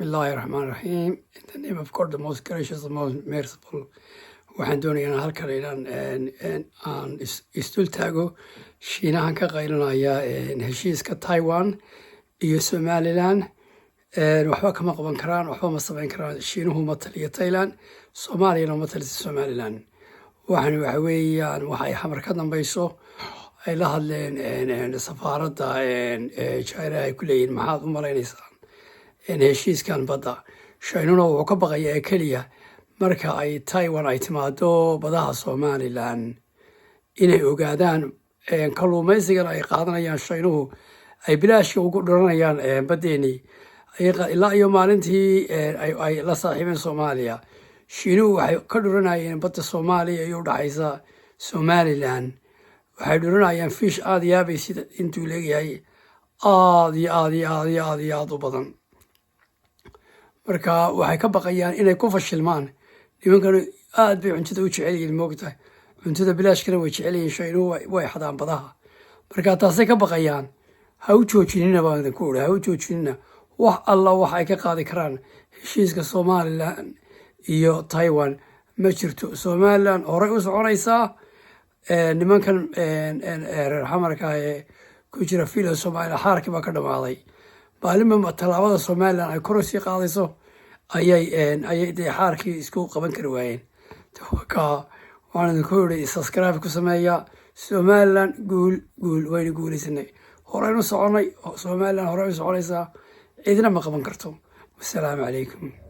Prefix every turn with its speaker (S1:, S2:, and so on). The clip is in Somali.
S1: Bismillahirrahmanirrahim. In the name of God, the most gracious, the most merciful. Waxaan doonayaa halkan aan isdul taago Shiinahan ka qaylanayaa heshiiska Taiwan iyo Somaliland. Waxba kama qaban karaan, waxba ma samayn karaan. Shiinuhu ma taliyo Thailand, Soomaaliyana ma taliyo Somaliland. waxa weeyaan waxay xamar ka dambayso ay la hadleen safaaradda China ay ku leeyihiin maxaad u malaynaysaa heshiiskan badda. Shiinuhuna wuxuu ka baqayaa keliya marka ay Taiwan ay timaado badaha Somaliland inay ogaadaan kalluumaysigan ay qaadanayaan Shiinuhu ay bilaashka ugu dhuranayaan baddeeni ilaa iyo maalintii ay la saaxiibeen Soomaaliya. Shiinuhu waxay ka dhuranayeen badda Soomaaliya iyo u dhaxaysa Somaliland. waxay dhuranayaan fish aad iyo aad sida intuu leeyahay aad u badan. marka waxay ka baqayaan inay ku fashilmaan. nimankan aad bay cuntada u jecel yihiin moogtahay, cuntada bilaashkana way jecel yihiin. Shiinuhu way xadaan badaha, marka taasay ka baqayaan. ha u joojinina baan idinku odhi, ha u joojinina wax alla wax ay ka qaadi karaan heshiiska Somaliland iyo Taiwan ma jirto. Somaliland horey u soconaysaa. nimankan reer xamarka ku jira fiila Soomaaliya xaarkii baa ka dhamaaday. maalinba tallaabada Somaliland ay kor sii qaadayso ayay dee xaarkii isku qaban kari waayeen. marka waxaan idinku yidhi subscribe ku sameeya. Somaliland guul wayna guulaysanay, horeynu soconay. Somaliland horey u soconaysaa, cidina ma qaban karto. Wassalaamu calaykum.